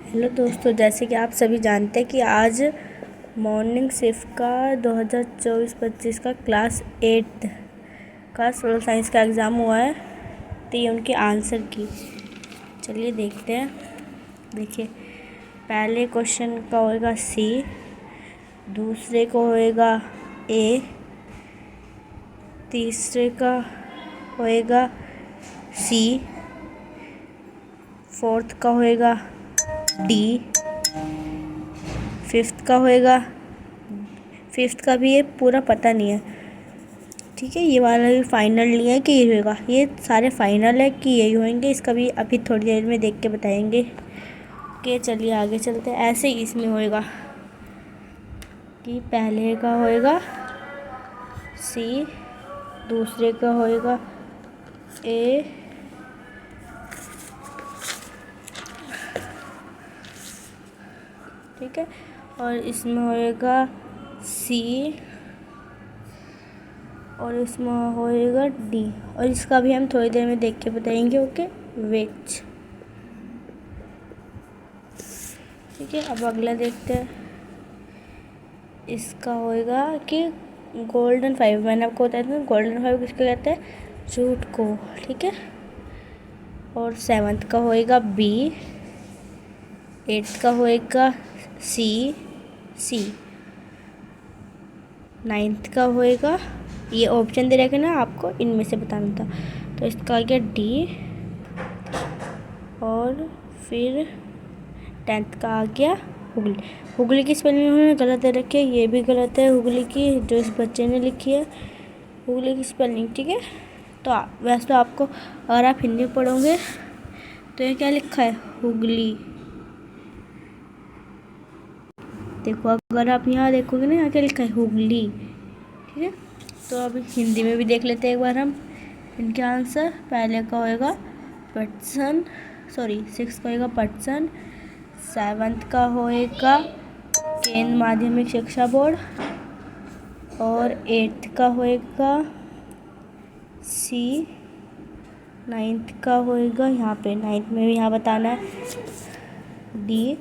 Hello दोस्तों, जैसे कि आप सभी जानते हैं कि आज मॉर्निंग शिफ्ट का 2024-25 का क्लास 8 का सोशल साइंस का एग्ज़ाम हुआ है। तो ये उनके आंसर की चलिए देखते हैं। देखिए, पहले क्वेश्चन का होएगा सी, दूसरे को होएगा ए, तीसरे का होएगा सी, फोर्थ का होएगा डी, फिफ्थ का भी ये पूरा पता नहीं है। ठीक है, ये वाला भी फाइनल नहीं है कि ये होगा, ये सारे फाइनल है कि यही होंगे। इसका भी अभी थोड़ी देर में देख के बताएंगे। कि चलिए आगे चलते हैं। ऐसे ही इसमें होएगा कि पहले का होएगा सी, दूसरे का होएगा ए, ठीक है, और इसमें होएगा सी, और इसमें होएगा डी, और इसका भी हम थोड़ी देर में देख के बताएंगे। Okay, wait. ठीक है, अब अगला देखते हैं। इसका होएगा कि गोल्डन 5, मैंने आपको बताया था गोल्डन 5 किसको कहते हैं, झूठ को। ठीक है, और 7th का होएगा बी, 8th का होएगा सी, 9th का होएगा, ये ऑप्शन दे रखे ना आपको, इनमें से बताना था, तो इसका आ गया डी, और फिर 10th का आ गया हुगली। हुगली की स्पेलिंग उन्होंने गलत दे रखी है, ये भी गलत है हुगली की, जो इस बच्चे ने लिखी है हुगली की स्पेलिंग। ठीक है, तो वैसे तो आपको, अगर आप हिंदी पढ़ोगे तो ये क्या लिखा है, हुगली। देखो, अगर आप यहाँ देखोगे ना, यहाँ क्या लिखा है, हुगली। ठीक है, तो अभी हिंदी में भी देख लेते हैं एक बार हम इनके आंसर। पहले का होएगा पटसन, 6 का होएगा पटसन, 7th का होएगा केंद्र माध्यमिक शिक्षा बोर्ड, और 8th का होएगा सी, 9th का होएगा, यहाँ पे 9th में भी यहाँ बताना है डी,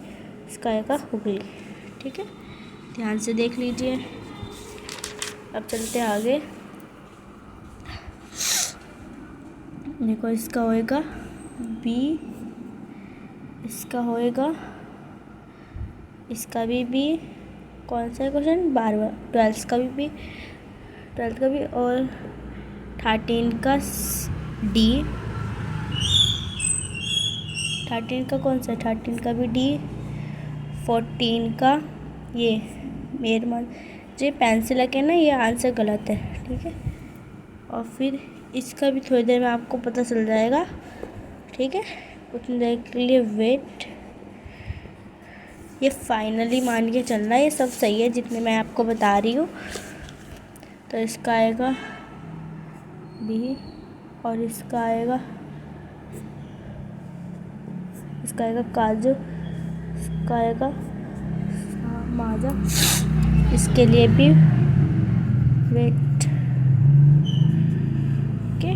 इसका आएगा हुगली। ठीक है, ध्यान से देख लीजिए। अब चलते हैं आगे। देखो, इसका होएगा बी, इसका होएगा, इसका भी बी, कौन सा क्वेश्चन, 12, 12th का भी, और 13 का डी, 13 का कौन सा, 13 का भी डी, 14 का ये मेरे मन जो पेंसिल लगे ना, ये आंसर गलत है। ठीक है, और फिर इसका भी थोड़ी देर में आपको पता चल जाएगा। ठीक है, उतनी देर के लिए वेट। ये फाइनली मान के चलना है, ये सब सही है जितने मैं आपको बता रही हूँ। तो इसका आएगा बी, और इसका आएगा काजू, इसका आएगा माजा, इसके लिए भी वेट। ओके,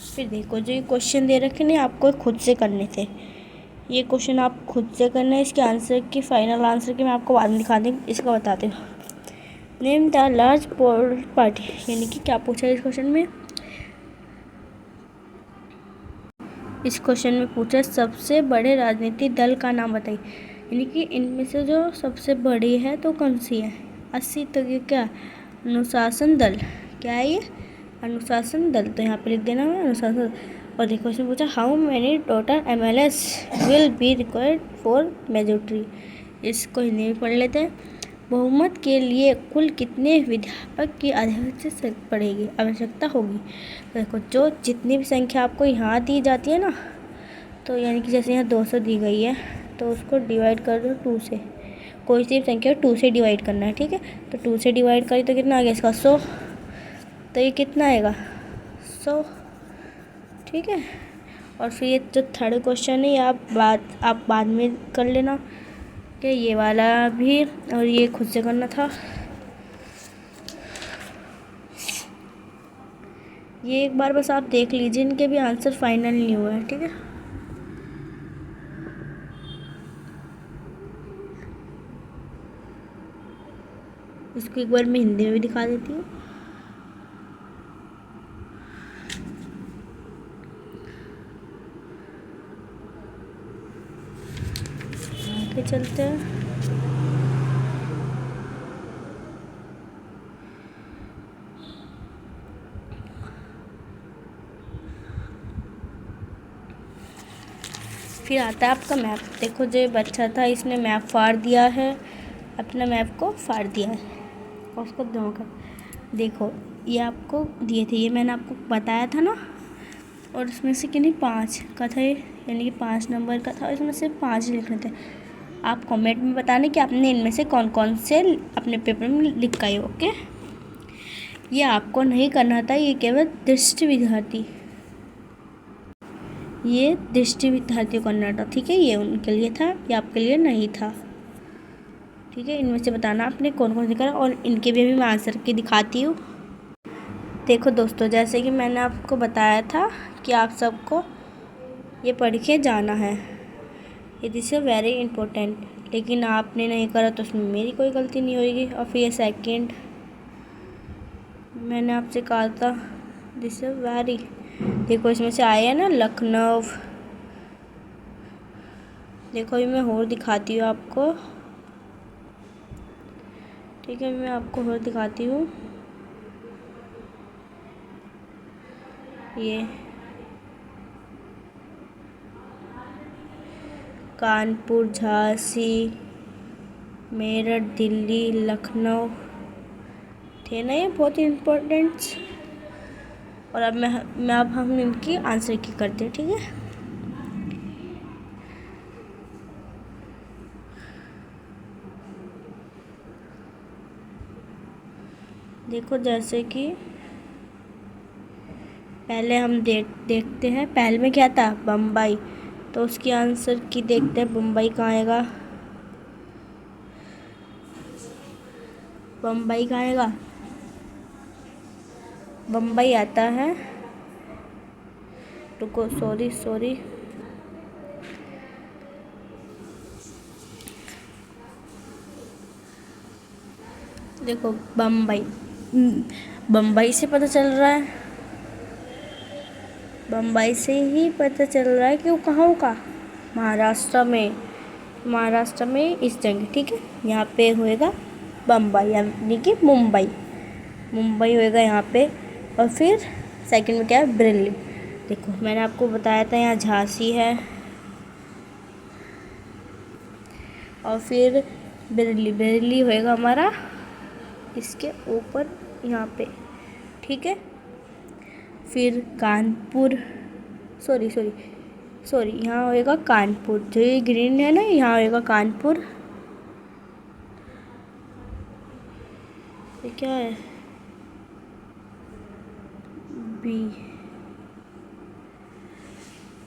फिर देखो, जो ये क्वेश्चन दे रखे ना, आपको खुद से करने थे। ये क्वेश्चन आप खुद से करना है। इसके आंसर की फाइनल आंसर की मैं आपको बाद में दिखा दूँगी। इसका बताती हूँ। नेम द लार्ज पार्टी, यानी कि क्या पूछा है इस क्वेश्चन में। इस क्वेश्चन में पूछा सबसे बड़े राजनीतिक दल का नाम बताइए, यानी कि इनमें से जो सबसे बड़ी है तो कौन सी है। 80, तो ये क्या, अनुशासन दल। क्या है ये, अनुशासन दल। तो यहाँ पे लिख देना है अनुशासन। और देखो, इसमें पूछा how many total MLS will be required for majority. इसको हिंदी में पढ़ लेते हैं। बहुमत के लिए कुल कितने विधायक की आवश्यकता होगी। तो देखो, जो जितनी भी संख्या आपको यहाँ दी जाती है ना, तो यानी कि जैसे यहाँ 200 दी गई है, तो उसको डिवाइड कर दो 2 से। कोई सी भी संख्या 2 से डिवाइड करना है। ठीक है, तो 2 से डिवाइड करी तो कितना आ गया इसका, 100। तो ये कितना आएगा, 100। ठीक है, और फिर ये जो थर्ड क्वेश्चन है, ये आप बाद में कर लेना कि ये वाला भी, और ये खुद से करना था। ये एक बार बस आप देख लीजिए, इनके भी आंसर फाइनल नहीं हुए हैं, ठीक है। इसको एक बार मैं हिंदी में भी दिखा देती हूँ। आगे चलते हैं। फिर आता है आपका मैप। देखो जो बच्चा था इसने मैप फाड़ दिया है, अपना मैप को फाड़ दिया है और उसको धोखा। देखो ये आपको दिए थे, ये मैंने आपको बताया था ना, और इसमें से किन्हीं 5 का था, यानी कि 5 नंबर का था, इसमें से 5 लिखने थे। आप कमेंट में बताने कि आपने इनमें से कौन कौन से अपने पेपर में लिखा है, ओके। ये आपको नहीं करना था, ये केवल दृष्टि विद्यार्थी, ये दृष्टि विद्यार्थियों को करना था, ठीक है। ये उनके लिए था, ये आपके लिए नहीं था, ठीक है। इनमें से बताना आपने कौन कौन से करा, और इनके भी अभी मैं आंसर की दिखाती हूँ। देखो दोस्तों, जैसे कि मैंने आपको बताया था कि आप सबको ये पढ़ के जाना है, ये दिस इज़ वेरी इम्पोर्टेंट, लेकिन आपने नहीं करा तो उसमें मेरी कोई गलती नहीं होगी। और फिर ये सेकंड मैंने आपसे कहा था, दिस इज़ वेरी, देखो इसमें से आया है ना लखनऊ। देखो अभी मैं और दिखाती हूँ आपको, ठीक है। मैं आपको और दिखाती हूँ, ये कानपुर, झांसी, मेरठ, दिल्ली, लखनऊ थे ना, ये बहुत इम्पोर्टेंट। और अब अब हम इनकी आंसर की करते हैं, ठीक है। देखो जैसे कि पहले हम देखते हैं, पहले में क्या था बम्बई, तो उसकी आंसर की देखते हैं। बम्बई कहाँ आएगा, बम्बई कहाँ आएगा, बम्बई आता है, रुको सॉरी, देखो बम्बई से पता चल रहा है, बम्बई से ही पता चल रहा है कि वो कहाँ होगा, महाराष्ट्र में इस जगह, ठीक है। यहाँ पे होएगा बम्बई, यानी कि मुंबई होएगा यहाँ पे। और फिर सेकंड में क्या है, दिल्ली। देखो मैंने आपको बताया था यहाँ झांसी है, और फिर दिल्ली होएगा हमारा इसके ऊपर यहाँ पे, ठीक है। फिर कानपुर, सॉरी यहाँ होएगा कानपुर, जो ये ग्रीन है ना, यहाँ होएगा कानपुर। ये क्या है, बी,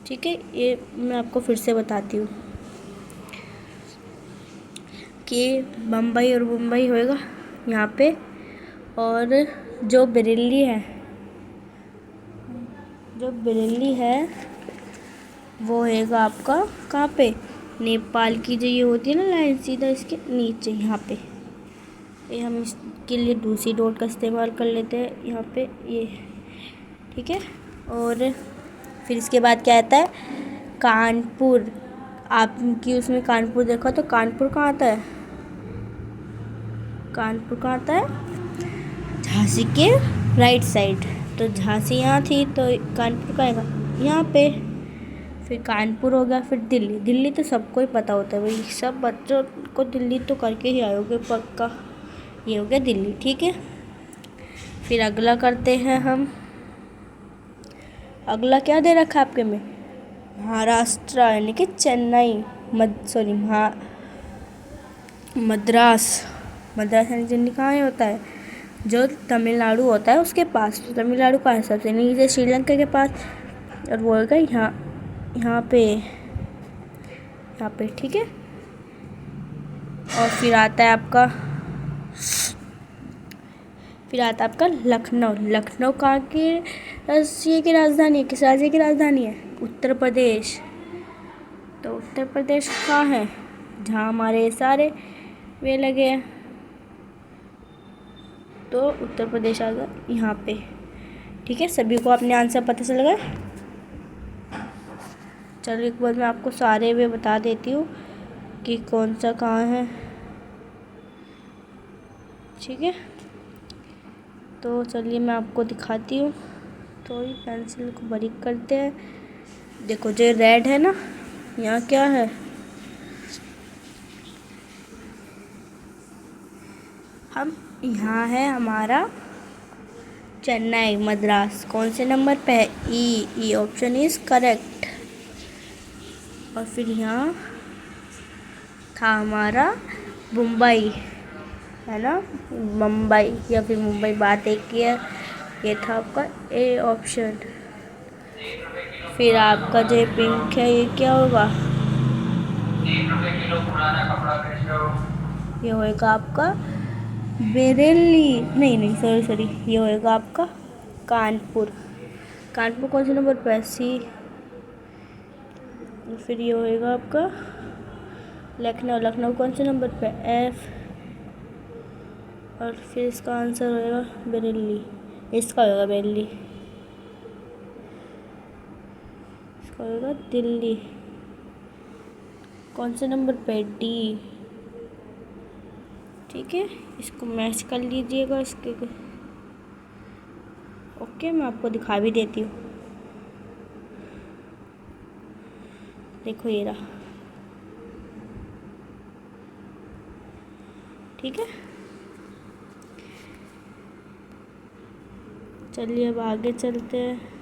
ठीक है। ये मैं आपको फिर से बताती हूँ कि बम्बई और मुंबई होएगा यहाँ पे, और जो बरेली है वो होएगा आपका कहाँ पे, नेपाल की जो ये होती है ना लाइन, सीधा इसके नीचे यहाँ पे। ये हम इसके लिए दूसरी डॉट का इस्तेमाल कर लेते हैं यहाँ पे, ये, ठीक है। और फिर इसके बाद क्या आता है, कानपुर। आपकी उसमें कानपुर देखा तो कानपुर कहाँ आता है, कानपुर कहाँ आता है, झांसी के राइट साइड। तो झांसी यहाँ थी तो कानपुर का आएगा यहाँ पे। फिर कानपुर हो गया, फिर दिल्ली तो सबको ही पता होता है भाई, सब बच्चों को दिल्ली तो करके ही आयोगे पक्का। ये हो गया दिल्ली, ठीक है। फिर अगला करते हैं हम, अगला क्या दे रखा है आपके में, महाराष्ट्र, यानी कि चेन्नई, मद्रास यानी कि कहाँ होता है, जो तमिलनाडु होता है उसके पास। तो तमिलनाडु का है सबसे नीचे, श्रीलंका के पास, और वो होगा यहाँ पे, ठीक है। और फिर आता है आपका लखनऊ। कहाँ की रशिया की राजधानी किस राज्य की राजधानी है? उत्तर प्रदेश। तो उत्तर प्रदेश कहाँ है? जहाँ हमारे सारे वे लगे हैं, तो उत्तर प्रदेश आ गया यहाँ पे। ठीक है, सभी को अपने आंसर पता चल गए। चलो एक बार मैं आपको सारे वे बता देती हूँ कि कौन सा कहाँ है। ठीक है, तो चलिए मैं आपको दिखाती हूँ। तो ये पेंसिल को बारीक करते हैं। देखो जो रेड है ना, यहाँ क्या है? हम यहाँ है हमारा चेन्नई मद्रास। कौन से नंबर पे है? E option is correct. और फिर यहाँ था हमारा मुंबई, है ना, मुंबई या फिर मुंबई, बात एक ही है। ये था आपका ए ऑप्शन। फिर आपका जो पिंक है ये क्या होगा? ये होएगा आपका बरेली, नहीं सॉरी, ये होएगा आपका कानपुर। कानपुर कौन से नंबर पे? सी। फिर ये होएगा आपका लखनऊ। लखनऊ कौन से नंबर पे? एफ। और फिर इसका आंसर होएगा बरेली। इसका होएगा बरेली, इसका होएगा दिल्ली। कौन से नंबर पे? डी। ठीक है, इसको मैच कर लीजिएगा इसके। ओके, मैं आपको दिखा भी देती हूँ। देखो ये रहा। ठीक है, चलिए अब आगे चलते हैं।